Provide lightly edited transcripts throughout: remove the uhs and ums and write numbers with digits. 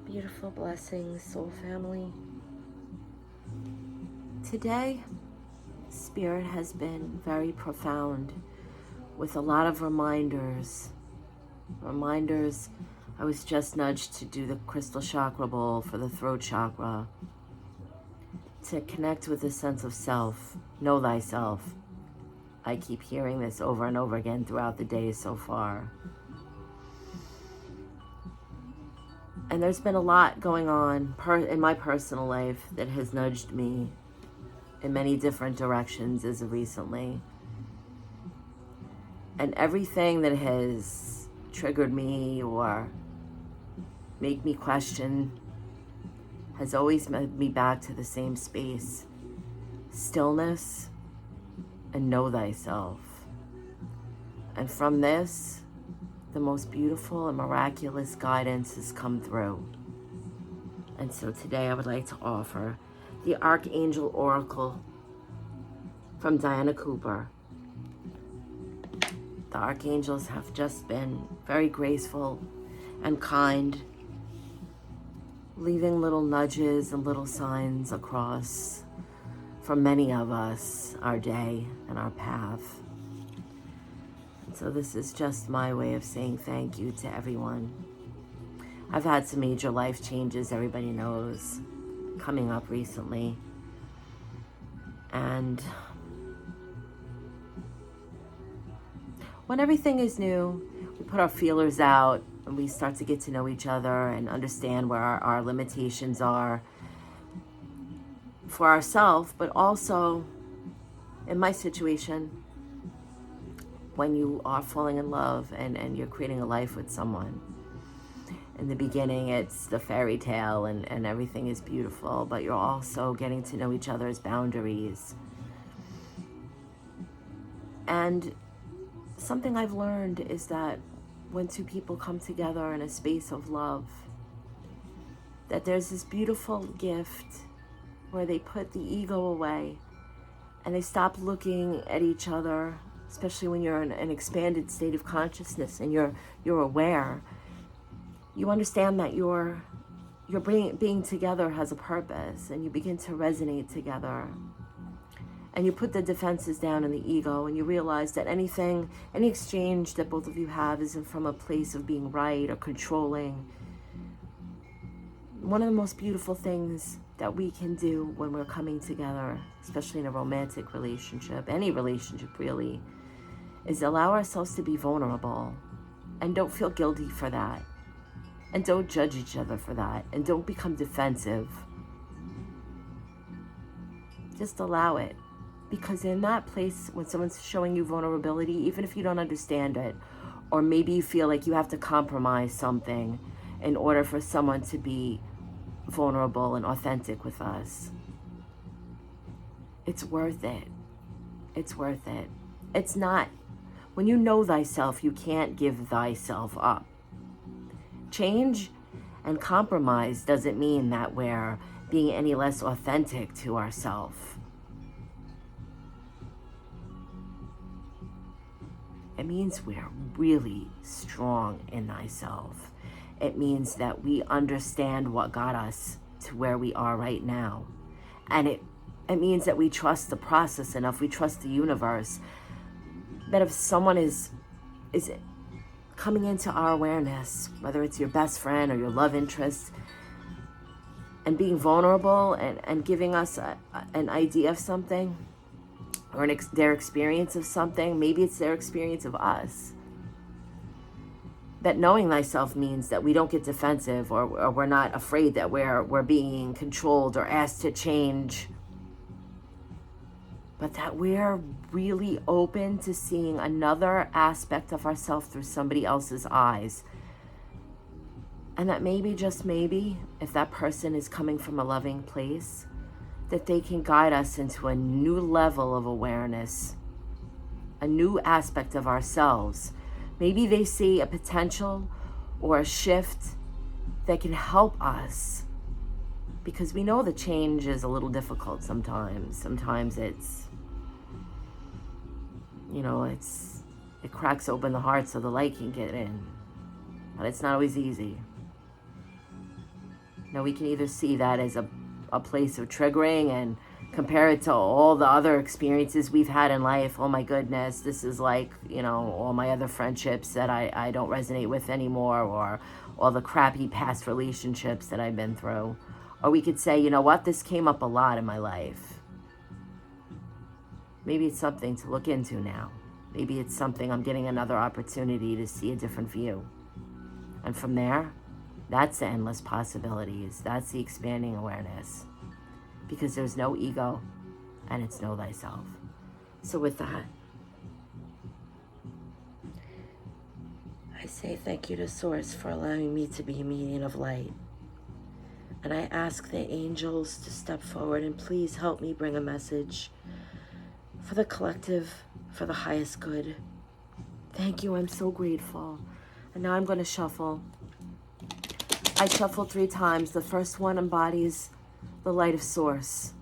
Beautiful blessings, soul family. Today, Spirit has been very profound with a lot of reminders. I was just nudged to do the crystal chakra bowl for the throat chakra, to connect with the sense of self, know thyself. I keep hearing this over and over again throughout the day so far. And there's been a lot going on in my personal life that has nudged me in many different directions as of recently. And everything that has triggered me or made me question has always led me back to the same space: stillness and know thyself. And from this, the most beautiful and miraculous guidance has come through. And so today I would like to offer the Archangel Oracle from Diana Cooper. The archangels have just been very graceful and kind, leaving little nudges and little signs across for many of us our day and our path. So this is just my way of saying thank you to everyone. I've had some major life changes, everybody knows, coming up recently. And when everything is new, we put our feelers out and we start to get to know each other and understand where our limitations are for ourselves, but also, in my situation, when you are falling in love and you're creating a life with someone. In the beginning, it's the fairy tale and everything is beautiful, but you're also getting to know each other's boundaries. And something I've learned is that when two people come together in a space of love, that there's this beautiful gift where they put the ego away and they stop looking at each other, especially when you're in an expanded state of consciousness and you're aware. You understand that your being together has a purpose, and you begin to resonate together. And you put the defenses down in the ego, and you realize that any exchange that both of you have isn't from a place of being right or controlling. One of the most beautiful things that we can do when we're coming together, especially in a romantic relationship, any relationship really, is allow ourselves to be vulnerable. And don't feel guilty for that. And don't judge each other for that. And don't become defensive. Just allow it. Because in that place, when someone's showing you vulnerability, even if you don't understand it, or maybe you feel like you have to compromise something in order for someone to be vulnerable and authentic with us, it's worth it. It's worth it. It's not. When you know thyself, you can't give thyself up. Change and compromise doesn't mean that we're being any less authentic to ourselves. It means we're really strong in thyself. It means that we understand what got us to where we are right now. And it means that we trust the process enough, we trust the universe, that if someone is coming into our awareness, whether it's your best friend or your love interest, and being vulnerable and giving us an idea of something, or their experience of something, maybe it's their experience of us, that knowing thyself means that we don't get defensive, or we're not afraid that we're being controlled or asked to change, but that we're really open to seeing another aspect of ourselves through somebody else's eyes. And that maybe, just maybe, if that person is coming from a loving place, that they can guide us into a new level of awareness, a new aspect of ourselves. Maybe they see a potential or a shift that can help us, because we know the change is a little difficult sometimes. Sometimes it's, it cracks open the heart so the light can get in, but it's not always easy. Now we can either see that as a place of triggering and compare it to all the other experiences we've had in life. Oh my goodness, this is like, all my other friendships that I don't resonate with anymore, or all the crappy past relationships that I've been through. Or we could say, you know what, this came up a lot in my life. Maybe it's something to look into now. Maybe it's something I'm getting another opportunity to see a different view. And from there, that's the endless possibilities. That's the expanding awareness. Because there's no ego, and it's know thyself. So with that, I say thank you to Source for allowing me to be a medium of light. And I ask the angels to step forward and please help me bring a message for the collective, for the highest good. Thank you, I'm so grateful. And now I'm going to shuffle. I shuffled 3 times. The first one embodies the light of Source.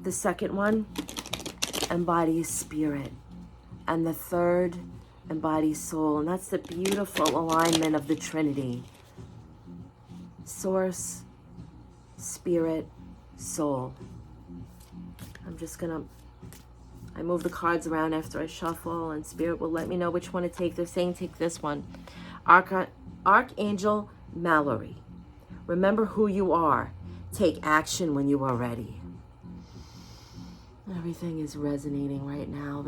The second one embodies spirit. And the third embodies soul. And that's the beautiful alignment of the Trinity. Source, spirit, soul. I'm just gonna, I move the cards around after I shuffle, and spirit will let me know which one to take. They're saying take this one. Archangel Mallory. Remember who you are. Take action when you are ready. Everything is resonating right now.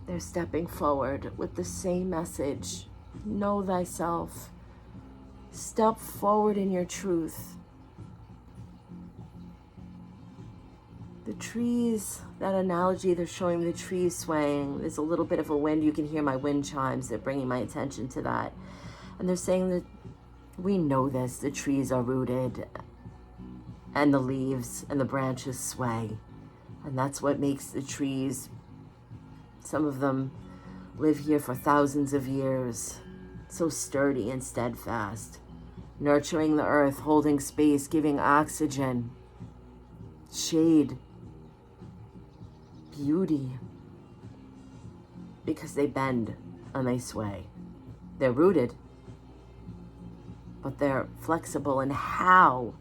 They're stepping forward with the same message. Know thyself. Step forward in your truth. The trees, that analogy, they're showing the trees swaying. There's a little bit of a wind. You can hear my wind chimes. They're bringing my attention to that. And they're saying that we know this. The trees are rooted, and the leaves and the branches sway. And that's what makes the trees, some of them live here for thousands of years, so sturdy and steadfast, nurturing the earth, holding space, giving oxygen, shade, beauty, because they bend and they sway. They're rooted, but they're flexible in how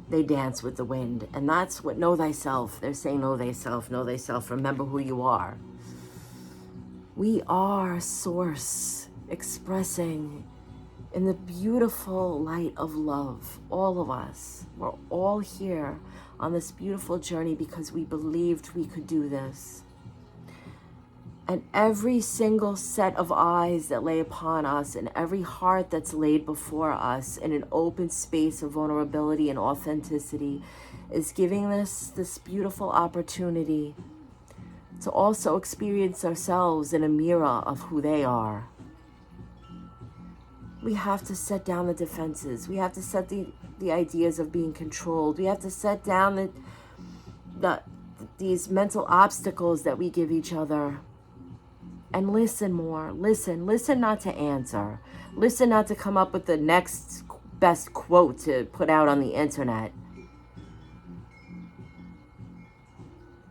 they dance with the wind. And that's what know thyself. They're saying know thyself, know thyself. Remember who you are. We are Source, expressing in the beautiful light of love. All of us, we're all here on this beautiful journey because we believed we could do this. And every single set of eyes that lay upon us, and every heart that's laid before us in an open space of vulnerability and authenticity, is giving us this beautiful opportunity to also experience ourselves in a mirror of who they are. We have to set down the defenses. We have to set the ideas of being controlled. We have to set down these mental obstacles that we give each other. And listen more. Listen not to answer. Listen not to come up with the next best quote to put out on the internet.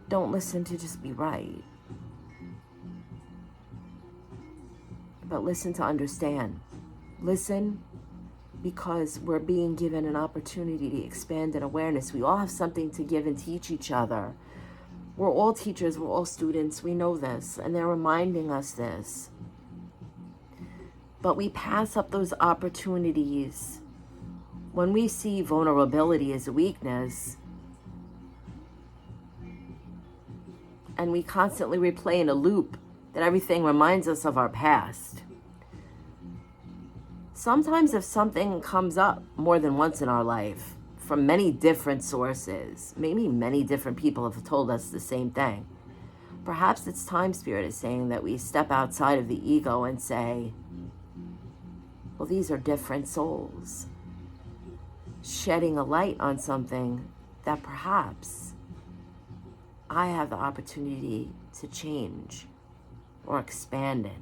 Don't listen to just be right. But listen to understand. Listen because we're being given an opportunity to expand in awareness. We all have something to give and teach each other. We're all teachers, we're all students, we know this, and they're reminding us this. But we pass up those opportunities when we see vulnerability as a weakness, and we constantly replay in a loop that everything reminds us of our past. Sometimes if something comes up more than once in our life, from many different sources, maybe many different people have told us the same thing, perhaps it's time Spirit is saying that we step outside of the ego and say, well, these are different souls, shedding a light on something that perhaps I have the opportunity to change or expand in.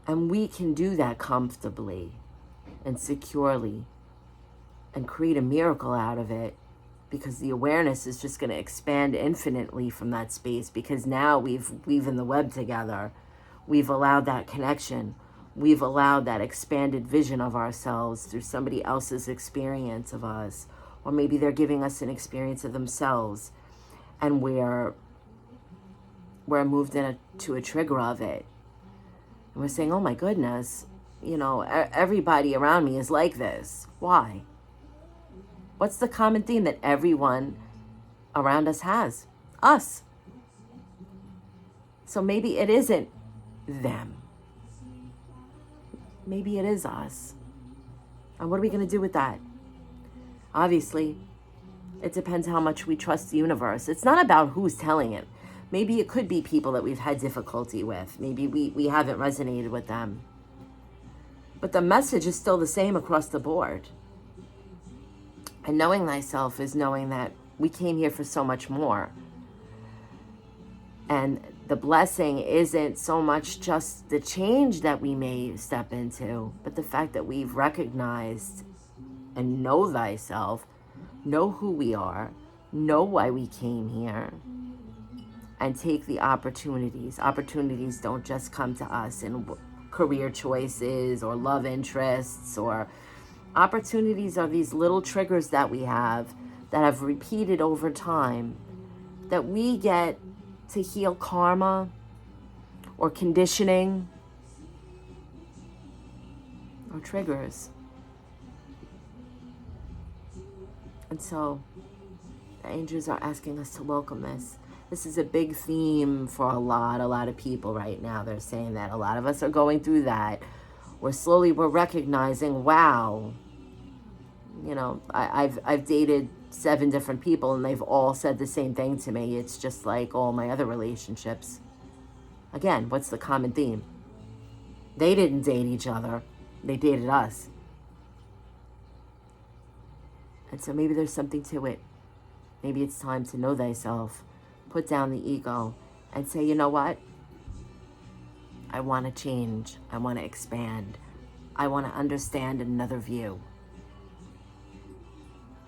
And we can do that comfortably and securely and create a miracle out of it, because the awareness is just going to expand infinitely from that space, because now we've weaving the web together. We've allowed that connection. we've allowed that expanded vision of ourselves through somebody else's experience of us, or maybe they're giving us an experience of themselves, and we're moved into a trigger of it. And we're saying, oh my goodness, everybody around me is like this. Why? What's the common theme that everyone around us has? Us. So maybe it isn't them. Maybe it is us. And what are we going to do with that? Obviously, it depends how much we trust the universe. It's not about who's telling it. Maybe it could be people that we've had difficulty with. Maybe we haven't resonated with them. But the message is still the same across the board. And knowing thyself is knowing that we came here for so much more. And the blessing isn't so much just the change that we may step into, but the fact that we've recognized and know thyself, know who we are, know why we came here, and take the opportunities. Opportunities don't just come to us in career choices or love interests, or opportunities are these little triggers that we have that have repeated over time, that we get to heal karma or conditioning or triggers. And so the angels are asking us to welcome this. This is a big theme for a lot of people right now. They're saying that a lot of us are going through that. We're recognizing, wow, I've dated 7 different people and they've all said the same thing to me. It's just like all my other relationships. Again, what's the common theme? They didn't date each other. They dated us. And so maybe there's something to it. Maybe it's time to know thyself, put down the ego, and say, you know what? I want to change. I want to expand. I want to understand another view.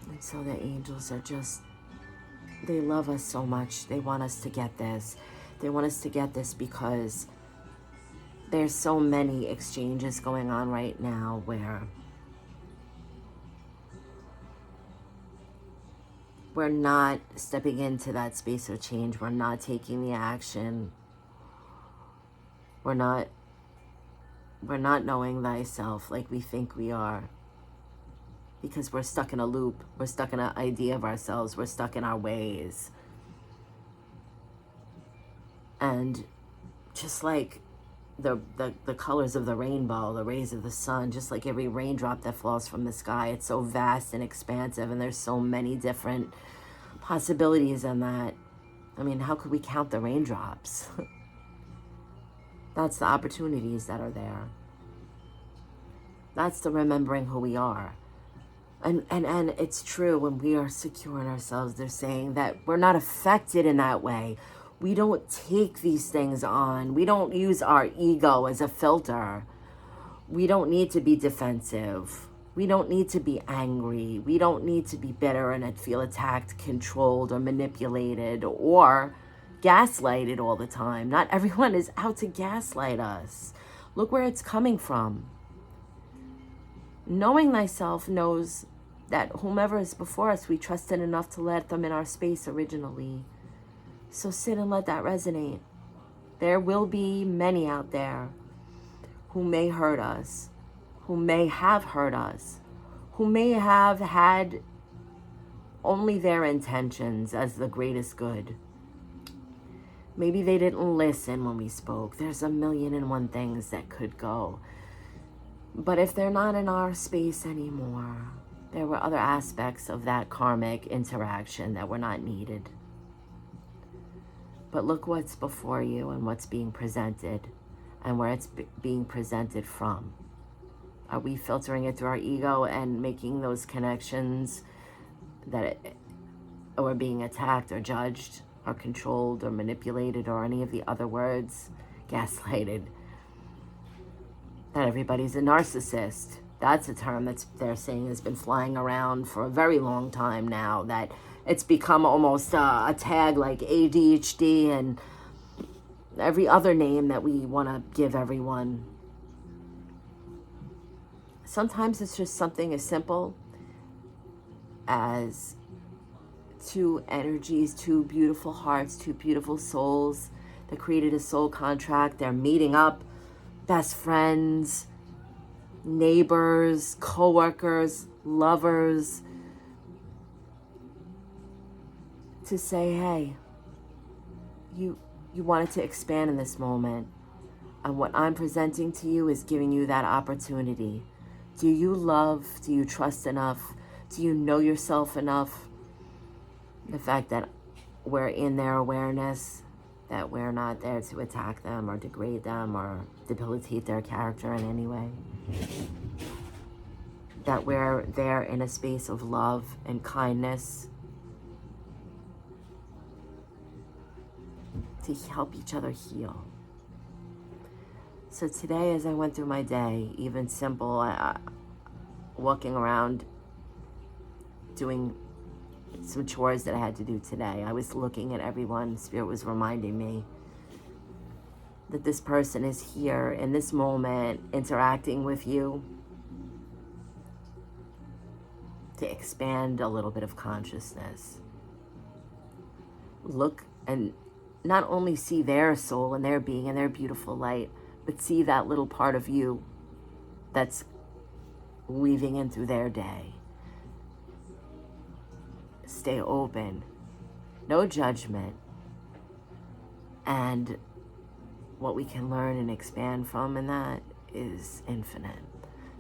And so the angels are they love us so much. They want us to get this. They want us to get this because there's so many exchanges going on right now where we're not stepping into that space of change. We're not taking the action. We're not knowing thyself like we think we are. Because we're stuck in a loop. We're stuck in an idea of ourselves. We're stuck in our ways. And just like the colors of the rainbow, the rays of the sun, just like every raindrop that falls from the sky, it's so vast and expansive, and there's so many different possibilities in that. I mean, how could we count the raindrops? That's the opportunities that are there. That's the remembering who we are. And it's true, when we are secure in ourselves, they're saying that we're not affected in that way. We don't take these things on. We don't use our ego as a filter. We don't need to be defensive. We don't need to be angry. We don't need to be bitter and feel attacked, controlled, or manipulated, or gaslighted all the time. Not everyone is out to gaslight us. Look where it's coming from. Knowing thyself knows that whomever is before us, we trusted enough to let them in our space originally. So sit and let that resonate. There will be many out there who may hurt us, who may have hurt us, who may have had only their intentions as the greatest good. Maybe they didn't listen when we spoke. There's 1,000,001 things that could go. But if they're not in our space anymore, there were other aspects of that karmic interaction that were not needed. But look what's before you and what's being presented and where it's being presented from. Are we filtering it through our ego and making those connections that we're being attacked or judged or controlled or manipulated, or any of the other words, gaslighted? That everybody's a narcissist. That's a term that they're saying has been flying around for a very long time now, that it's become almost a tag like ADHD and every other name that we want to give everyone. Sometimes it's just something as simple as two energies, two beautiful hearts, two beautiful souls that created a soul contract. They're meeting up, best friends, neighbors, co-workers, lovers, to say, hey, you wanted to expand in this moment, and what I'm presenting to you is giving you that opportunity. Do you love? Do you trust enough? Do you know yourself enough? The fact that we're in their awareness, that we're not there to attack them or degrade them or debilitate their character in any way. That we're there in a space of love and kindness to help each other heal. So today, as I went through my day, even simple, walking around doing some chores that I had to do today, I was looking at everyone. Spirit was reminding me that this person is here in this moment, interacting with you to expand a little bit of consciousness. Look and not only see their soul and their being and their beautiful light, but see that little part of you that's weaving in through their day. Stay open, no judgment, and what we can learn and expand from in that is infinite.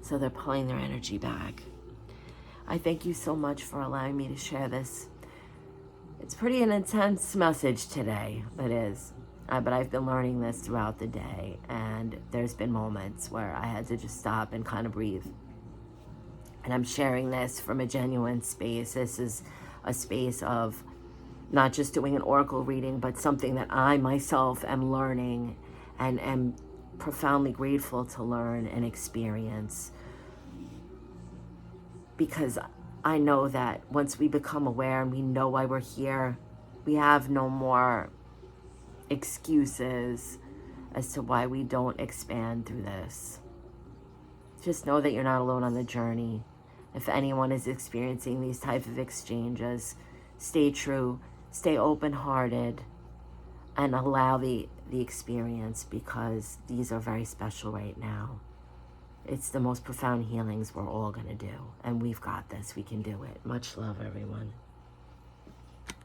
So they're pulling their energy back. I thank you so much for allowing me to share this. It's pretty an intense message today, it is. But I've been learning this throughout the day, and there's been moments where I had to just stop and kind of breathe. And I'm sharing this from a genuine space. This is a space of not just doing an oracle reading, but something that I myself am learning and am profoundly grateful to learn and experience. Because I know that once we become aware and we know why we're here, we have no more excuses as to why we don't expand through this. Just know that you're not alone on the journey. If anyone is experiencing these type of exchanges, stay true, stay open-hearted, and allow the experience, because these are very special right now. It's the most profound healings we're all going to do, and we've got this. We can do it. Much love, everyone.